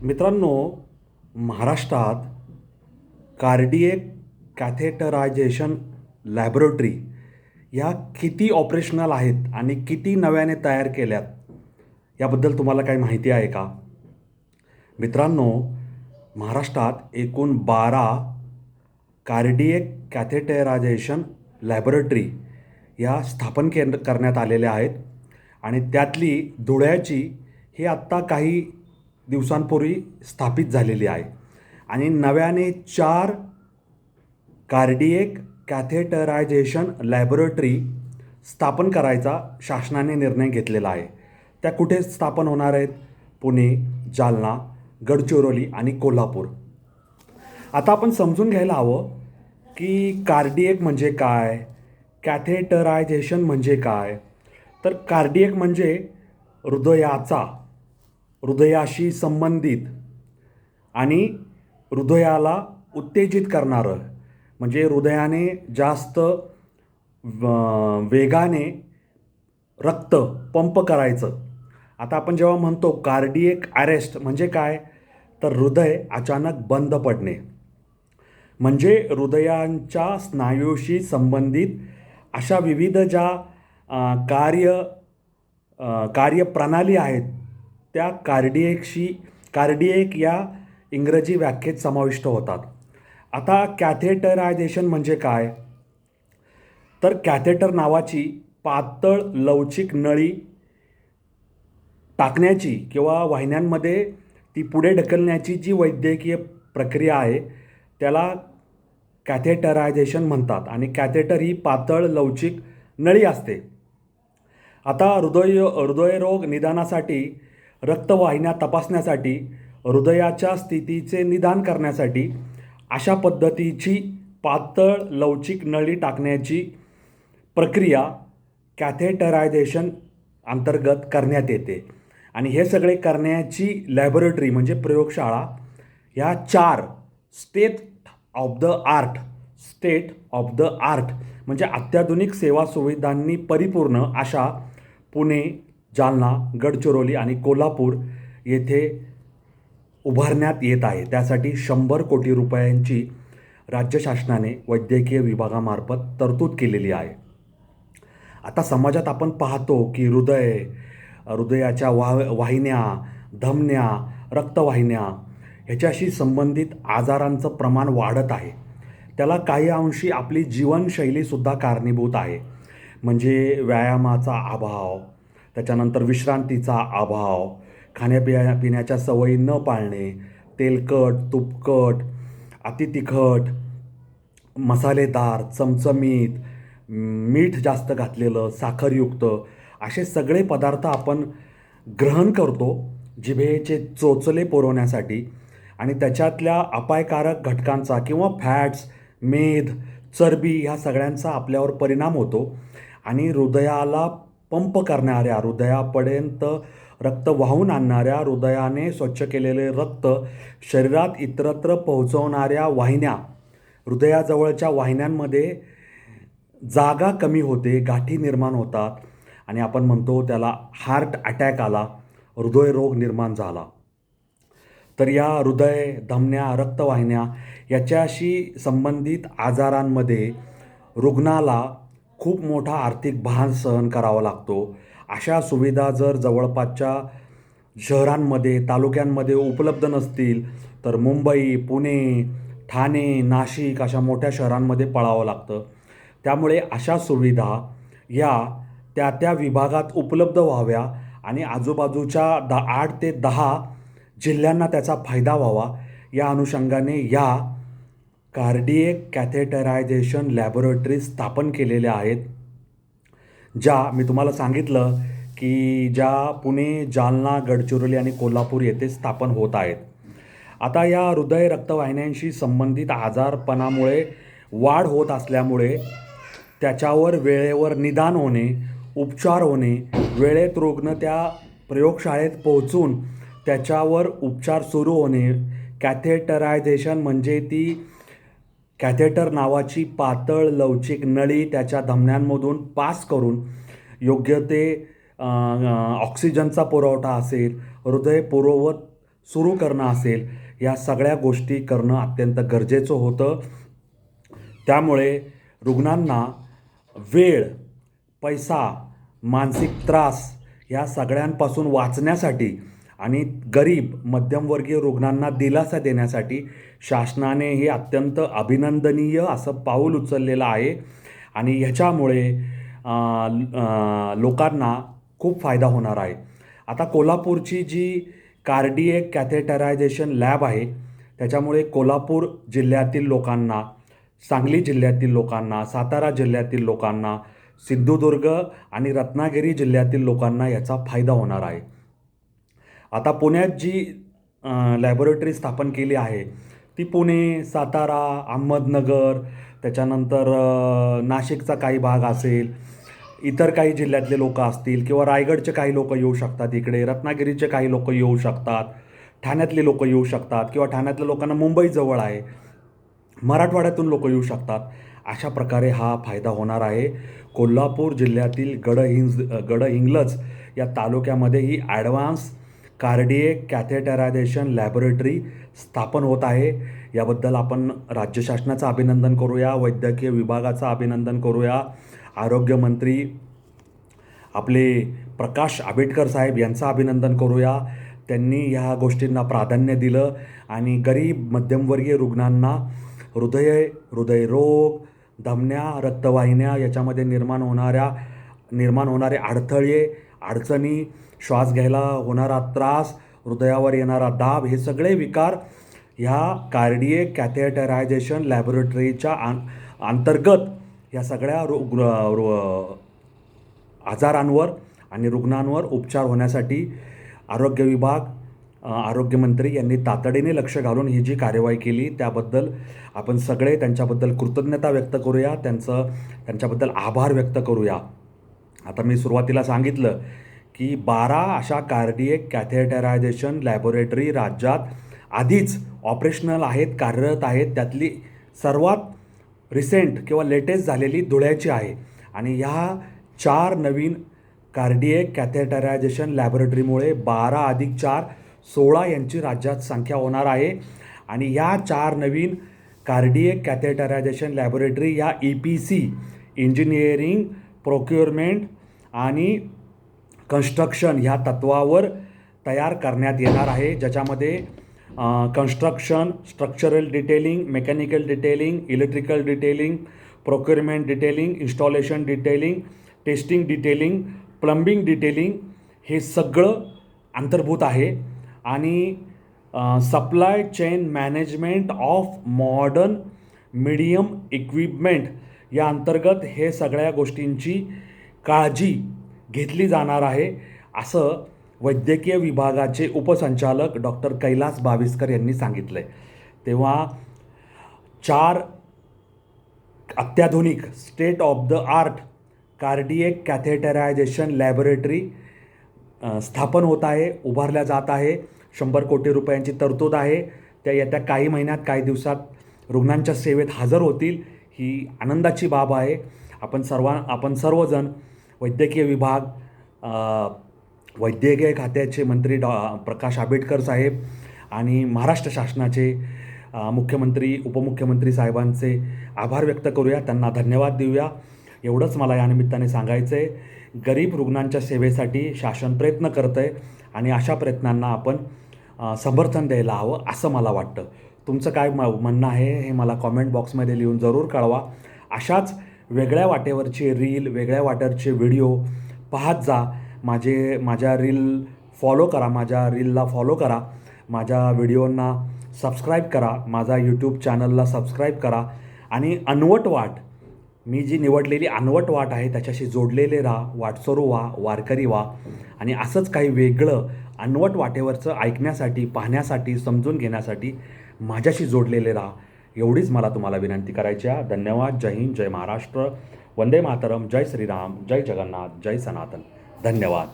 मित्रांनो, महाराष्ट्रात cardiac catheterization laboratory ह्या किती ऑपरेशनल आहेत आणि किती नव्याने तयार केल्यात याबद्दल तुम्हाला काही माहिती आहे का? मित्रांनो, महाराष्ट्रात एकूण 12 कार्डिएक कॅथेटरायझेशन लॅबोरेटरी या स्थापन करण्यात आलेल्या आहेत आणि त्यातली धुळ्याची ही आत्ता काही दिवसांपूर्वी स्थापित झालेली आहे आणि नव्याने 4 कार्डिएक कॅथेटरायझेशन लॅबोरेटरी स्थापन करायचा शासनाने निर्णय घेतलेला आहे. त्या कुठे स्थापन होणार आहेत? पुणे, जालना, गडचिरोली आणि कोल्हापूर. आता आपण समजून घ्यायला हवं की कार्डिएक म्हणजे काय, कॅथेटरायझेशन म्हणजे काय. तर कार्डिएक म्हणजे हृदयाशी संबंधित आणि हृदयाला उत्तेजित करणारं, म्हणजे हृदयाने जास्त वेगाने रक्त पंप करायचं. आता आपण जेव्हा म्हणतो कार्डिएक अरेस्ट म्हणजे काय, तर हृदय अचानक बंद पडणे, म्हणजे हृदयांच्या स्नायूशी संबंधित अशा विविध ज्या कार्यप्रणाली आहेत त्या कार्डिएक या इंग्रजी व्याख्येत समाविष्ट होतात. आता कॅथेटरायझेशन म्हणजे काय, तर कॅथेटर नावाची पातळ लवचिक नळी टाकण्याची किंवा वाहिन्यांमध्ये ती पुढे ढकलण्याची जी वैद्यकीय प्रक्रिया आहे त्याला कॅथेटरायझेशन म्हणतात आणि कॅथेटर ही पातळ लवचिक नळी असते. आता हृदयरोग निदानासाठी, रक्तवाहिन्या तपासण्यासाठी, हृदयाच्या स्थितीचे निदान करण्यासाठी अशा पद्धतीची पातळ लवचिक नळी टाकण्याची प्रक्रिया कॅथेटरायझेशन अंतर्गत करण्यात येते आणि हे सगळे करण्याची लॅबोरेटरी म्हणजे प्रयोगशाळा ह्या 4 स्टेट ऑफ द आर्ट म्हणजे अत्याधुनिक सेवा सुविधांनी परिपूर्ण अशा पुणे, जालना, गडचिरोली आणि कोल्हापूर येथे उभारण्यात येत आहे. त्यासाठी 100 कोटी रुपयांची राज्य शासनाने वैद्यकीय विभागामार्फत तरतूद केलेली आहे. आता समाजात आपण पाहतो की हृदयाच्या वाहिन्या, धमन्या, रक्तवाहिन्या ह्याच्याशी संबंधित आजारांचं प्रमाण वाढत आहे. त्याला काही अंशी आपली जीवनशैलीसुद्धा कारणीभूत आहे, म्हणजे व्यायामाचा अभाव, त्याच्यानंतर विश्रांतीचा अभाव, पिण्याच्या सवयी न पाळणे, तेलकट, तुपकट, अतितिखट, मसालेदार, चमचमीत, मीठ जास्त घातलेलं, साखरयुक्त असे सगळे पदार्थ आपण ग्रहण करतो जिभेचे चोचले पुरवण्यासाठी आणि त्याच्यातल्या अपायकारक घटकांचा किंवा फॅट्स, मेद, चरबी ह्या सगळ्यांचा आपल्यावर परिणाम होतो आणि हृदयाला पंप करणाऱ्या, हृदयापर्यंत रक्त वाहून आणणाऱ्या, हृदयाने स्वच्छ केलेले रक्त शरीरात इतरत्र पोहोचवणाऱ्या वाहिन्या, हृदयाजवळच्या वाहिन्यांमध्ये जागा कमी होते, गाठी निर्माण होतात आणि आपण म्हणतो त्याला हार्ट अटॅक आला, हृदयरोग निर्माण झाला. तर या हृदय, धमन्या, रक्तवाहिन्या याच्याशी संबंधित आजारांमध्ये रुग्णाला खूप मोठा आर्थिक भार सहन करावा लागतो. अशा सुविधा जर जवळपासच्या शहरांमध्ये, तालुक्यांमध्ये उपलब्ध नसतील तर मुंबई, पुणे, ठाणे, नाशिक अशा मोठ्या शहरांमध्ये पळावं लागतं. त्यामुळे अशा सुविधा या त्या विभागात उपलब्ध व्हाव्या आणि आजूबाजूच्या 8 ते 10 जिल्ह्यांना त्याचा फायदा व्हावा या अनुषंगाने या कार्डिएक कॅथेटरायझेशन लॅबोरेटरी स्थापन केलेल्या आहेत, ज्या मी तुम्हाला सांगितलं की ज्या पुणे, जालना, गडचिरोली आणि कोल्हापूर येथे स्थापन होत आहेत. आता या हृदय रक्तवाहिन्यांशी संबंधित आजारपणामुळे वाढ होत असल्यामुळे त्याच्यावर वेळेवर निदान होणे, उपचार होणे, वेळेत रुग्ण त्या प्रयोगशाळेत पोहोचून त्याच्यावर उपचार सुरू होणे, कॅथेटरायझेशन म्हणजे ती कॅथेटर नावाची पातळ लवचिक नळी त्याच्या धमन्यांमधून पास करून योग्य ते ऑक्सिजनचा पुरवठा असेल, हृदय पुरवत सुरू करणं असेल, या सगळ्या गोष्टी करणं अत्यंत गरजेचं होतं. त्यामुळे रुग्णांना वेळ, पैसा, मानसिक त्रास या सगळ्यांपासून वाचण्यासाठी आणि गरीब मध्यमवर्गीय रुग्णांना दिलासा देण्यासाठी शासनाने हे अत्यंत अभिनंदनीय असं पाऊल उचललेलं आहे. आणि ह्याच्यामुळे लोकांना खूप फायदा होणार आहे. आता कोल्हापूरची जी कार्डिएक कॅथेटरायझेशन लॅब आहे, त्याच्यामुळे कोल्हापूर जिल्ह्यातील लोकांना, सांगली जिल्ह्यातील लोकांना, सातारा जिल्ह्यातील लोकांना, सिंधुदुर्ग आणि रत्नागिरी जिल्ह्यातील लोकांना याचा फायदा होणार आहे. आता पुण्यात जी लॅबोरेटरी स्थापन केली आहे ती पुणे, सातारा, अहमदनगर, त्याच्यानंतर नाशिकचा काही भाग असेल, इतर काही जिल्ह्यातले लोक असतील किंवा रायगडचे काही लोक येऊ शकतात इकडे, रत्नागिरीचे काही लोक येऊ शकतात, ठाण्यातले लोक येऊ शकतात किंवा ठाण्यातल्या लोकांना मुंबई जवळ आहे, मराठवाड्यातून लोक येऊ शकतात. अशा प्रकारे हा फायदा होणार आहे. कोल्हापूर जिल्ह्यातील गडहिंग्लज या तालुक्यामध्ये ही ॲडव्हान्स कार्डिएक कॅथेटरायझेशन लॅबोरेटरी स्थापन होत आहे. याबद्दल आपण राज्य शासनाचं अभिनंदन करूया, वैद्यकीय विभागाचं अभिनंदन करूया, आरोग्यमंत्री आपले प्रकाश आंबेडकर साहेब यांचं अभिनंदन करूया. त्यांनी ह्या गोष्टींना प्राधान्य दिलं आणि गरीब मध्यमवर्गीय रुग्णांना हृदयरोग, धमन्या, रक्तवाहिन्या याच्यामध्ये निर्माण होणारे अडथळे, अडचणी, श्वास घ्यायला होणारा त्रास, हृदयावर येणारा दाब, हे सगळे विकार ह्या कार्डिएक कॅथेटरायझेशन लॅबोरेटरीच्या अंतर्गत या सगळ्या आजारांवर आणि रुग्णांवर उपचार होण्यासाठी आरोग्य विभाग, आरोग्यमंत्री यांनी तातडीने लक्ष घालून ही जी कार्यवाही केली त्याबद्दल आपण सगळे त्यांच्याबद्दल कृतज्ञता व्यक्त करूया, त्यांच्याबद्दल आभार व्यक्त करूया. आता मी सुरुवातीला सांगितलं की 12 अशा कार्डिएक कॅथेटरायझेशन लॅबोरेटरी राज्यात आधीच ऑपरेशनल आहेत, कार्यरत आहेत. त्यातली सर्वात रिसेंट किंवा लेटेस्ट झालेली धुळ्याची आहे. आणि ह्या 4 नवीन कार्डिएक कॅथेटरायझेशन लॅबोरेटरीमुळे 12 + 4 16 यांची राज्यात संख्या होणार आहे. आणि या 4 नवीन कार्डिएक कॅथेटरायझेशन लॅबोरेटरी या EPC, इंजिनिअरिंग, प्रोक्युअरमेंट आणि कन्स्ट्रक्शन ह्या तत्वावर तयार करण्यात येणार आहे, ज्याच्यामध्ये construction, structural detailing, mechanical detailing, electrical detailing, procurement detailing, installation detailing, testing detailing, plumbing detailing हे सगळं अंतर्भूत आहे. आणि supply chain management of modern medium equipment या अंतर्गत हे सगळ्या गोष्टींची काळजी घेतली जाणार आहे, असं वैद्यकीय विभागाचे उपसंचालक डॉक्टर कैलास बाविस्कर यांनी सांगितलं आहे. तेव्हा 4 अत्याधुनिक state of the art cardiac catheterization laboratory स्थापन होत आहे, उभारल्या जात आहे. 100 कोटी रुपयांची तरतूद आहे. त्या येत्या काही महिन्यात, काही दिवसात रुग्णांच्या सेवेत हजर होतील. ही आनंदाची बाब आहे. आपण सर्वजण वैद्यकीय विभाग, वैद्यकीय खात्याचे मंत्री प्रकाश आंबेडकर साहेब आणि महाराष्ट्र शासनाचे मुख्यमंत्री, उपमुख्यमंत्री साहेबांचे आभार व्यक्त करूया, त्यांना धन्यवाद देऊया. एवढंच मला या निमित्ताने सांगायचं आहे. गरीब रुग्णांच्या सेवेसाठी शासन प्रयत्न करतं आहे आणि अशा प्रयत्नांना आपण समर्थन द्यायला हवं असं मला वाटतं. तुमचं काय म्हणणं आहे हे मला कॉमेंट बॉक्समध्ये लिहून जरूर कळवा. अशाच वेगळ्या वाटेवरचे रील, वेगळ्या वाटेवरचे व्हिडिओ पाहत जा. माझ्या रीलला फॉलो करा, माझ्या व्हिडिओंना सबस्क्राईब करा, माझा यूट्यूब चॅनलला सबस्क्राईब करा. आणि अनवट वाट, मी जी निवडलेली अनवट वाट आहे त्याच्याशी जोडलेले राहा, वाटसरू व्हा, वारकरी व्हा. आणि असंच काही वेगळं अनवट वाटेवरचं ऐकण्यासाठी, पाहण्यासाठी, समजून घेण्यासाठी माझ्याशी जोडलेले राहा. एवढीच मला तुम्हाला विनंती करायची आहे. धन्यवाद. जय हिंद, जय महाराष्ट्र, वंदे मातरम, जय श्रीराम, जय जगन्नाथ, जय सनातन. धन्यवाद.